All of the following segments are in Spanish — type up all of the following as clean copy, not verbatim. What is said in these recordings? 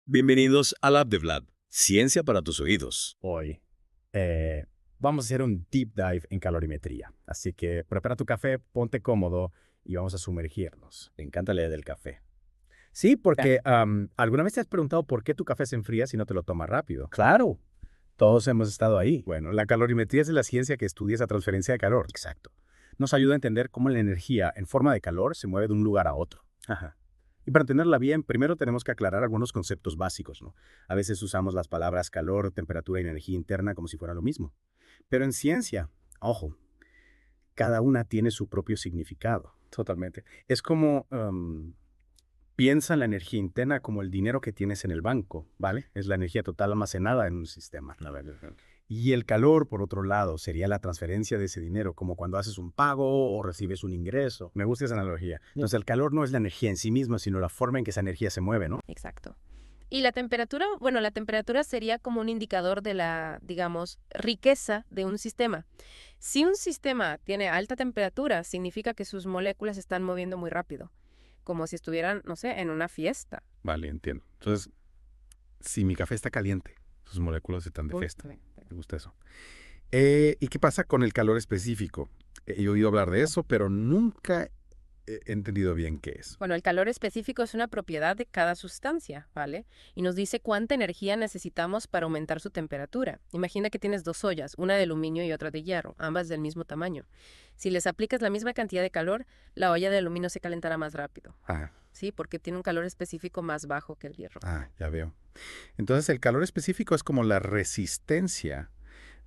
Bienvenidos al App de Vlad, ciencia para tus oídos. Hoy vamos a hacer un deep dive en calorimetría. Así que prepara tu café, ponte cómodo y vamos a sumergirnos. Me encanta la idea del café. Sí, porque ¿alguna vez te has preguntado por qué tu café se enfría si no te lo tomas rápido? Claro. Todos hemos estado ahí. Bueno, la calorimetría es la ciencia que estudia esa transferencia de calor. Exacto. Nos ayuda a entender cómo la energía en forma de calor se mueve de un lugar a otro. Ajá. Y para entenderla bien, primero tenemos que aclarar algunos conceptos básicos, ¿no? A veces usamos las palabras calor, temperatura y energía interna como si fuera lo mismo. Pero en ciencia, ojo, cada una tiene su propio significado. Totalmente. Es como, piensa en la energía interna como el dinero que tienes en el banco, ¿vale? Es la energía total almacenada en un sistema. A ver, Y el calor, por otro lado, sería la transferencia de ese dinero, como cuando haces un pago o recibes un ingreso. Me gusta esa analogía. Entonces, el calor no es la energía en sí misma, sino la forma en que esa energía se mueve, ¿no? Exacto. Y la temperatura, bueno, la temperatura sería como un indicador de la, digamos, riqueza de un sistema. Si un sistema tiene alta temperatura, significa que sus moléculas están moviendo muy rápido, como si estuvieran, no sé, en una fiesta. Vale, entiendo. Entonces, si mi café está caliente, sus moléculas están de fiesta. Me gusta eso. ¿Y qué pasa con el calor específico? He oído hablar de eso, pero nunca he entendido bien qué es. Bueno, el calor específico es una propiedad de cada sustancia, ¿vale? Y nos dice cuánta energía necesitamos para aumentar su temperatura. Imagina que tienes dos ollas, una de aluminio y otra de hierro, ambas del mismo tamaño. Si les aplicas la misma cantidad de calor, la olla de aluminio se calentará más rápido, Ah, ¿sí? Porque tiene un calor específico más bajo que el hierro. ya veo. Entonces, el calor específico es como la resistencia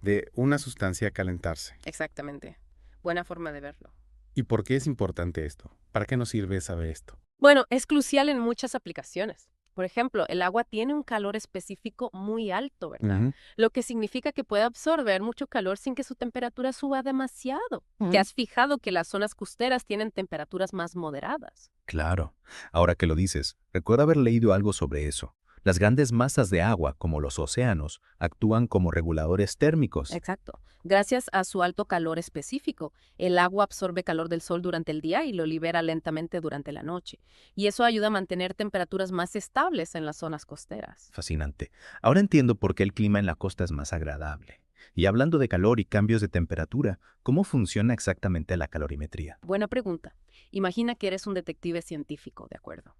de una sustancia a calentarse. Exactamente. Buena forma de verlo. ¿Y por qué es importante esto? ¿Para qué nos sirve saber esto? Bueno, es crucial en muchas aplicaciones. Por ejemplo, el agua tiene un calor específico muy alto, ¿verdad? Ujú. Lo que significa que puede absorber mucho calor sin que su temperatura suba demasiado. ¿Te has fijado que las zonas costeras tienen temperaturas más moderadas? Claro. Ahora que lo dices, recuerdo haber leído algo sobre eso. Las grandes masas de agua, como los océanos, actúan como reguladores térmicos. Exacto. Gracias a su alto calor específico, el agua absorbe calor del sol durante el día y lo libera lentamente durante la noche. Y eso ayuda a mantener temperaturas más estables en las zonas costeras. Fascinante. Ahora entiendo por qué el clima en la costa es más agradable. Y hablando de calor y cambios de temperatura, ¿cómo funciona exactamente la calorimetría? Buena pregunta. Imagina que eres un detective científico, ¿de acuerdo?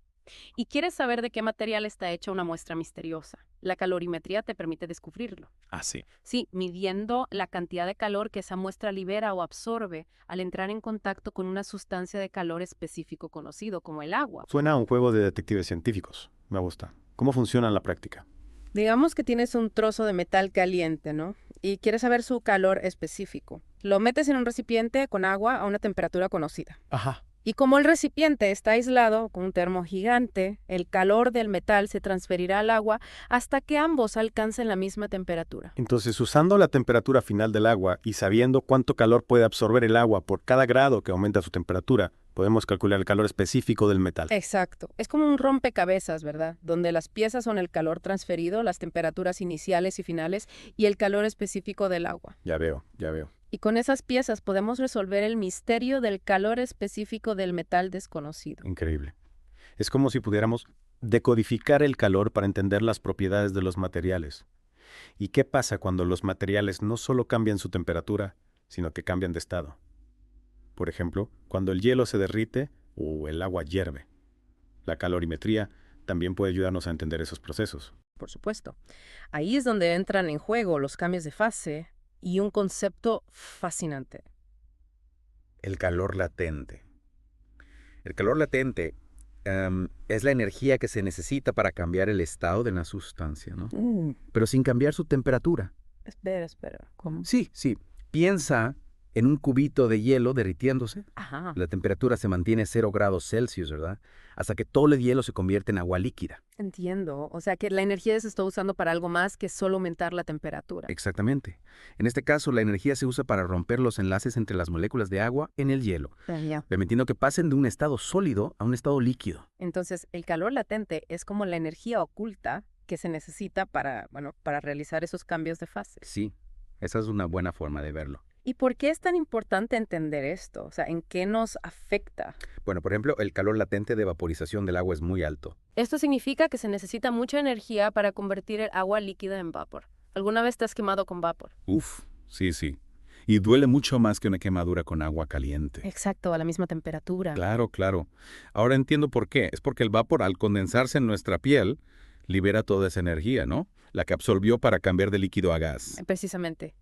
Y quieres saber de qué material está hecha una muestra misteriosa. La calorimetría te permite descubrirlo. Ah, sí. Sí, midiendo la cantidad de calor que esa muestra libera o absorbe al entrar en contacto con una sustancia de calor específico conocido como el agua. Suena a un juego de detectives científicos. Me gusta. ¿Cómo funciona en la práctica? Digamos que tienes un trozo de metal caliente, ¿no? Y quieres saber su calor específico. Lo metes en un recipiente con agua a una temperatura conocida. Ajá. Y como el recipiente está aislado con un termo gigante, el calor del metal se transferirá al agua hasta que ambos alcancen la misma temperatura. Entonces, usando la temperatura final del agua y sabiendo cuánto calor puede absorber el agua por cada grado que aumenta su temperatura, podemos calcular el calor específico del metal. Exacto. Es como un rompecabezas, ¿verdad? Donde las piezas son el calor transferido, las temperaturas iniciales y finales y el calor específico del agua. Ya veo, ya veo. Y con esas piezas podemos resolver el misterio del calor específico del metal desconocido. Increíble. Es como si pudiéramos decodificar el calor para entender las propiedades de los materiales. ¿Y qué pasa cuando los materiales no solo cambian su temperatura, sino que cambian de estado? Por ejemplo, cuando el hielo se derrite o el agua hierve. La calorimetría también puede ayudarnos a entender esos procesos. Por supuesto. Ahí es donde entran en juego los cambios de fase y un concepto fascinante. El calor latente. El calor latente es la energía que se necesita para cambiar el estado de una sustancia, ¿no? Pero sin cambiar su temperatura. Espera. ¿Cómo? Sí, sí. Piensa en un cubito de hielo derritiéndose. Ajá. La temperatura se mantiene a 0 grados Celsius, ¿verdad? Hasta que todo el hielo se convierte en agua líquida. Entiendo. O sea que la energía se está usando para algo más que solo aumentar la temperatura. Exactamente. En este caso, la energía se usa para romper los enlaces entre las moléculas de agua en el hielo, Ya. permitiendo que pasen de un estado sólido a un estado líquido. Entonces, el calor latente es como la energía oculta que se necesita para, bueno, para realizar esos cambios de fase. Sí, esa es una buena forma de verlo. ¿Y por qué es tan importante entender esto? O sea, ¿en qué nos afecta? Bueno, por ejemplo, el calor latente de vaporización del agua es muy alto. Esto significa que se necesita mucha energía para convertir el agua líquida en vapor. ¿Alguna vez te has quemado con vapor? Uf, sí, sí. Y duele mucho más que una quemadura con agua caliente. Exacto, a la misma temperatura. Claro, claro. Ahora entiendo por qué. Es porque el vapor, al condensarse en nuestra piel, libera toda esa energía, ¿no? La que absorbió para cambiar de líquido a gas. Precisamente.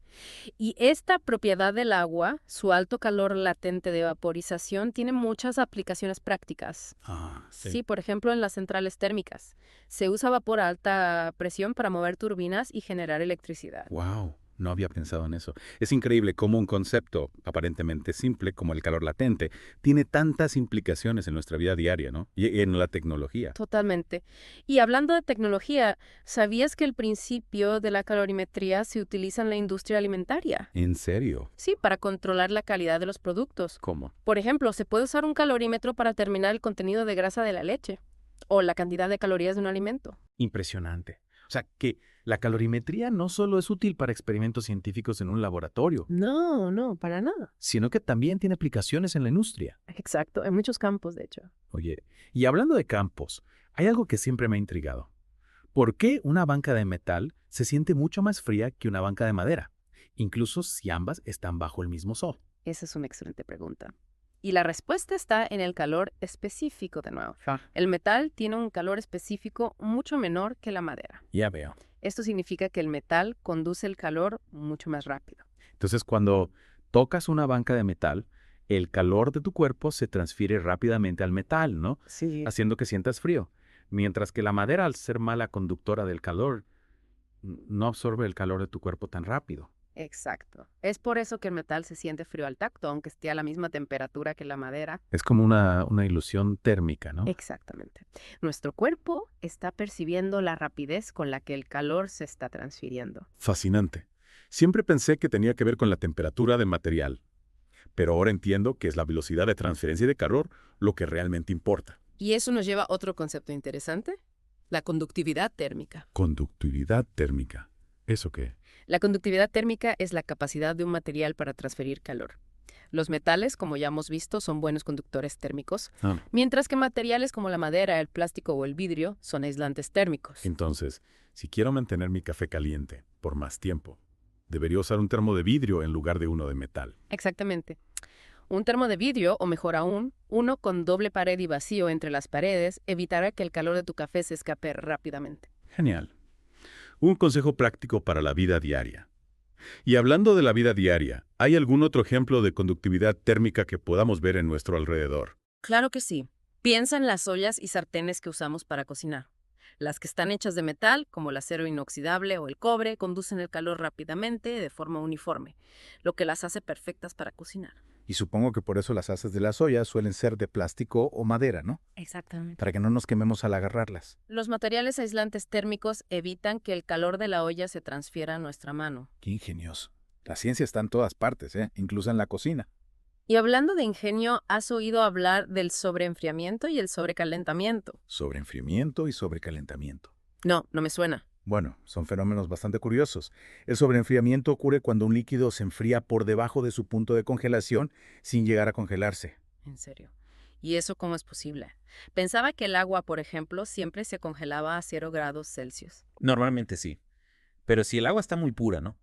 Y esta propiedad del agua, su alto calor latente de vaporización, tiene muchas aplicaciones prácticas. Ah, Sí, por ejemplo, en las centrales térmicas. Se usa vapor a alta presión para mover turbinas y generar electricidad. Wow, no había pensado en eso. Es increíble cómo un concepto aparentemente simple como el calor latente tiene tantas implicaciones en nuestra vida diaria, ¿no? Y en la tecnología. Totalmente. Y hablando de tecnología, ¿sabías que el principio de la calorimetría se utiliza en la industria alimentaria? ¿En serio? Sí, para controlar la calidad de los productos. ¿Cómo? Por ejemplo, se puede usar un calorímetro para determinar el contenido de grasa de la leche o la cantidad de calorías de un alimento. Impresionante. O sea, que la calorimetría no solo es útil para experimentos científicos en un laboratorio, No, para nada. sino que también tiene aplicaciones en la industria. Exacto, en muchos campos, de hecho. Oye, y hablando de campos, hay algo que siempre me ha intrigado. ¿Por qué una banca de metal se siente mucho más fría que una banca de madera, incluso si ambas están bajo el mismo sol? Esa es una excelente pregunta. Y la respuesta está en el calor específico de nuevo. El metal tiene un calor específico mucho menor que la madera. Ya veo. Esto significa que el metal conduce el calor mucho más rápido. Entonces, cuando tocas una banca de metal, el calor de tu cuerpo se transfiere rápidamente al metal, ¿no? Sí. Haciendo que sientas frío. Mientras que la madera, al ser mala conductora del calor, no absorbe el calor de tu cuerpo tan rápido. Exacto. Es por eso que el metal se siente frío al tacto, aunque esté a la misma temperatura que la madera. Es como una ilusión térmica, ¿no? Exactamente. Nuestro cuerpo está percibiendo la rapidez con la que el calor se está transfiriendo. Fascinante. Siempre pensé que tenía que ver con la temperatura del material, pero ahora entiendo que es la velocidad de transferencia de calor lo que realmente importa. Y eso nos lleva a otro concepto interesante, la conductividad térmica. Conductividad térmica. ¿Eso qué? La conductividad térmica es la capacidad de un material para transferir calor. Los metales, como ya hemos visto, son buenos conductores térmicos, mientras que materiales como la madera, el plástico o el vidrio son aislantes térmicos. Entonces, si quiero mantener mi café caliente por más tiempo, debería usar un termo de vidrio en lugar de uno de metal. Exactamente. Un termo de vidrio, o mejor aún, uno con doble pared y vacío entre las paredes, evitará que el calor de tu café se escape rápidamente. Genial. Un consejo práctico para la vida diaria. Y hablando de la vida diaria, ¿hay algún otro ejemplo de conductividad térmica que podamos ver en nuestro alrededor? Claro que sí. Piensa en las ollas y sartenes que usamos para cocinar. Las que están hechas de metal, como el acero inoxidable o el cobre, conducen el calor rápidamente de forma uniforme, lo que las hace perfectas para cocinar. Y supongo que por eso las asas de las ollas suelen ser de plástico o madera, ¿no? Exactamente. Para que no nos quememos al agarrarlas. Los materiales aislantes térmicos evitan que el calor de la olla se transfiera a nuestra mano. Qué ingenioso. La ciencia está en todas partes, incluso en la cocina. Y hablando de ingenio, ¿has oído hablar del sobreenfriamiento y el sobrecalentamiento? Sobreenfriamiento y sobrecalentamiento. No me suena. Bueno, son fenómenos bastante curiosos. El sobreenfriamiento ocurre cuando un líquido se enfría por debajo de su punto de congelación sin llegar a congelarse. En serio. ¿Y eso cómo es posible? Pensaba que el agua, por ejemplo, siempre se congelaba a 0 grados Celsius. Normalmente sí. Pero si el agua está muy pura, ¿no?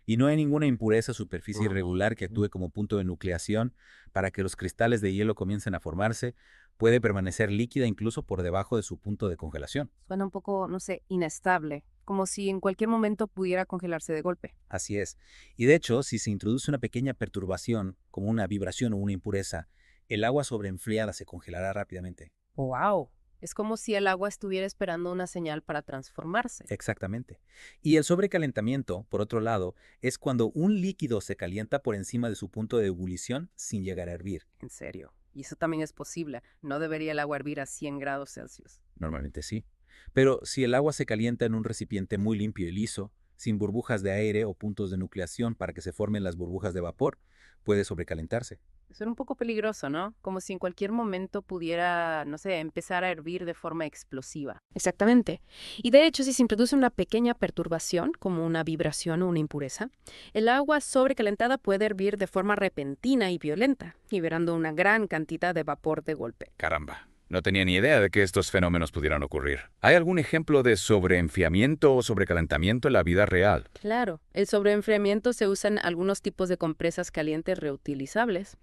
Y no hay ninguna impureza o superficie irregular que actúe como punto de nucleación para que los cristales de hielo comiencen a formarse, puede permanecer líquida incluso por debajo de su punto de congelación. Suena un poco, no sé, inestable, como si en cualquier momento pudiera congelarse de golpe. Así es. Y de hecho, si se introduce una pequeña perturbación, como una vibración o una impureza, el agua sobreenfriada se congelará rápidamente. ¡Wow! Es como si el agua estuviera esperando una señal para transformarse. Exactamente. Y el sobrecalentamiento, por otro lado, es cuando un líquido se calienta por encima de su punto de ebullición sin llegar a hervir. En serio. Y eso también es posible. No debería el agua hervir a 100 grados Celsius. Normalmente sí. Pero si el agua se calienta en un recipiente muy limpio y liso, sin burbujas de aire o puntos de nucleación para que se formen las burbujas de vapor, puede sobrecalentarse. Suena un poco peligroso, ¿no? Como si en cualquier momento pudiera, no sé, empezar a hervir de forma explosiva. Exactamente. Y de hecho, si se introduce una pequeña perturbación, como una vibración o una impureza, el agua sobrecalentada puede hervir de forma repentina y violenta, liberando una gran cantidad de vapor de golpe. Caramba, no tenía ni idea de que estos fenómenos pudieran ocurrir. ¿Hay algún ejemplo de sobreenfriamiento o sobrecalentamiento en la vida real? Claro, el sobreenfriamiento se usa en algunos tipos de compresas calientes reutilizables.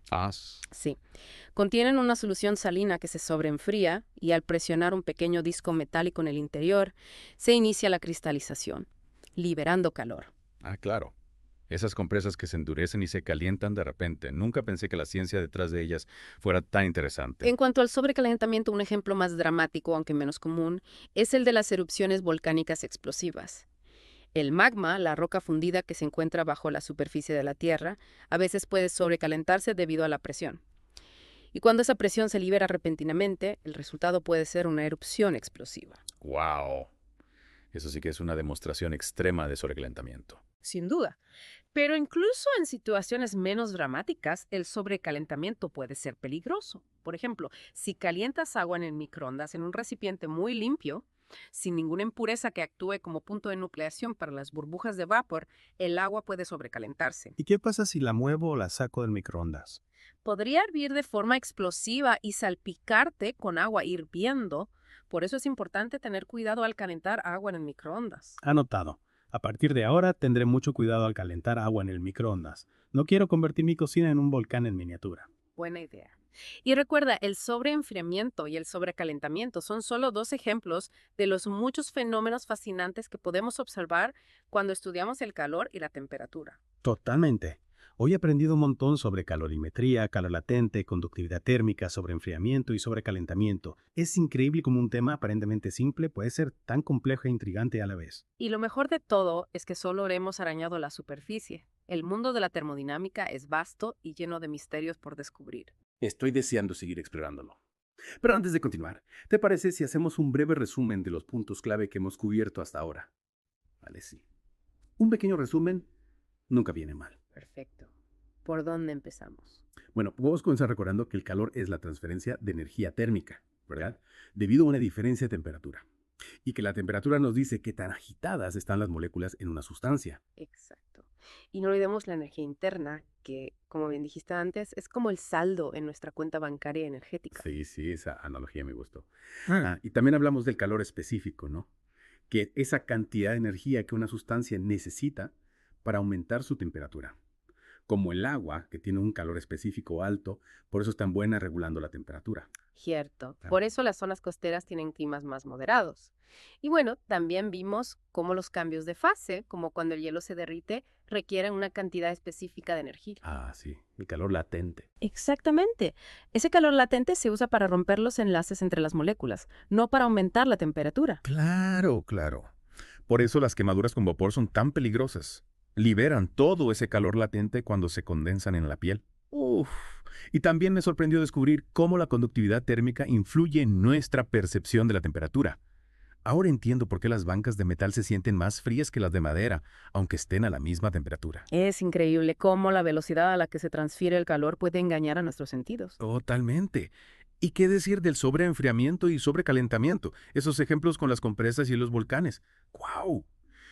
Sí. Contienen una solución salina que se sobreenfría y al presionar un pequeño disco metálico en el interior, se inicia la cristalización, liberando calor. Claro. Esas compresas que se endurecen y se calientan de repente. Nunca pensé que la ciencia detrás de ellas fuera tan interesante. En cuanto al sobrecalentamiento, un ejemplo más dramático, aunque menos común, es el de las erupciones volcánicas explosivas. El magma, la roca fundida que se encuentra bajo la superficie de la Tierra, a veces puede sobrecalentarse debido a la presión. Y cuando esa presión se libera repentinamente, el resultado puede ser una erupción explosiva. ¡Wow! Eso sí que es una demostración extrema de sobrecalentamiento. Sin duda. Pero incluso en situaciones menos dramáticas, el sobrecalentamiento puede ser peligroso. Por ejemplo, si calientas agua en el microondas en un recipiente muy limpio, sin ninguna impureza que actúe como punto de nucleación para las burbujas de vapor, el agua puede sobrecalentarse. ¿Y qué pasa si la muevo o la saco del microondas? Podría hervir de forma explosiva y salpicarte con agua hirviendo. Por eso es importante tener cuidado al calentar agua en el microondas. Anotado. A partir de ahora tendré mucho cuidado al calentar agua en el microondas. No quiero convertir mi cocina en un volcán en miniatura. Buena idea. Y recuerda, el sobreenfriamiento y el sobrecalentamiento son solo dos ejemplos de los muchos fenómenos fascinantes que podemos observar cuando estudiamos el calor y la temperatura. Totalmente. Hoy he aprendido un montón sobre calorimetría, calor latente, conductividad térmica, sobreenfriamiento y sobrecalentamiento. Es increíble cómo un tema aparentemente simple puede ser tan complejo e intrigante a la vez. Y lo mejor de todo es que solo hemos arañado la superficie. El mundo de la termodinámica es vasto y lleno de misterios por descubrir. Estoy deseando seguir explorándolo. Pero antes de continuar, ¿te parece si hacemos un breve resumen de los puntos clave que hemos cubierto hasta ahora? Vale, sí. Un pequeño resumen nunca viene mal. Perfecto. ¿Por dónde empezamos? Bueno, podemos comenzar recordando que el calor es la transferencia de energía térmica, ¿verdad? Debido a una diferencia de temperatura. Y que la temperatura nos dice qué tan agitadas están las moléculas en una sustancia. Exacto. Y no olvidemos la energía interna, que, como bien dijiste antes, es como el saldo en nuestra cuenta bancaria energética. Sí, esa analogía me gustó. Y también hablamos del calor específico, ¿no? Que esa cantidad de energía que una sustancia necesita para aumentar su temperatura. Como el agua, que tiene un calor específico alto, por eso es tan buena regulando la temperatura. Cierto. Por eso las zonas costeras tienen climas más moderados. Y bueno, también vimos cómo los cambios de fase, como cuando el hielo se derrite, requieren una cantidad específica de energía. Sí, el calor latente. Exactamente. Ese calor latente se usa para romper los enlaces entre las moléculas, no para aumentar la temperatura. Claro. Por eso las quemaduras con vapor son tan peligrosas. Liberan todo ese calor latente cuando se condensan en la piel. Y también me sorprendió descubrir cómo la conductividad térmica influye en nuestra percepción de la temperatura. Ahora entiendo por qué las bancas de metal se sienten más frías que las de madera, aunque estén a la misma temperatura. Es increíble cómo la velocidad a la que se transfiere el calor puede engañar a nuestros sentidos. Totalmente. ¿Y qué decir del sobreenfriamiento y sobrecalentamiento? Esos ejemplos con las compresas y los volcanes. ¡Guau!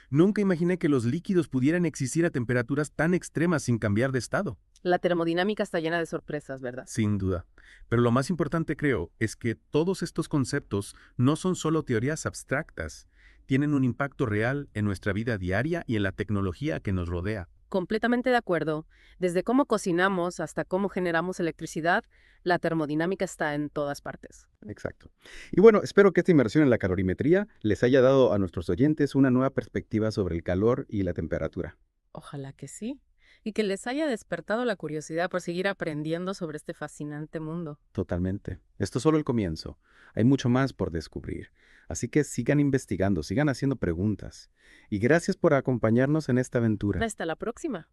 Nunca imaginé que los líquidos pudieran existir a temperaturas tan extremas sin cambiar de estado. La termodinámica está llena de sorpresas, ¿verdad? Sin duda. Pero lo más importante, creo, es que todos estos conceptos no son solo teorías abstractas. Tienen un impacto real en nuestra vida diaria y en la tecnología que nos rodea. Completamente de acuerdo. Desde cómo cocinamos hasta cómo generamos electricidad, la termodinámica está en todas partes. Exacto. Y bueno, espero que esta inmersión en la calorimetría les haya dado a nuestros oyentes una nueva perspectiva sobre el calor y la temperatura. Ojalá que sí. Y que les haya despertado la curiosidad por seguir aprendiendo sobre este fascinante mundo. Totalmente. Esto es solo el comienzo. Hay mucho más por descubrir. Así que sigan investigando, sigan haciendo preguntas. Y gracias por acompañarnos en esta aventura. Hasta la próxima.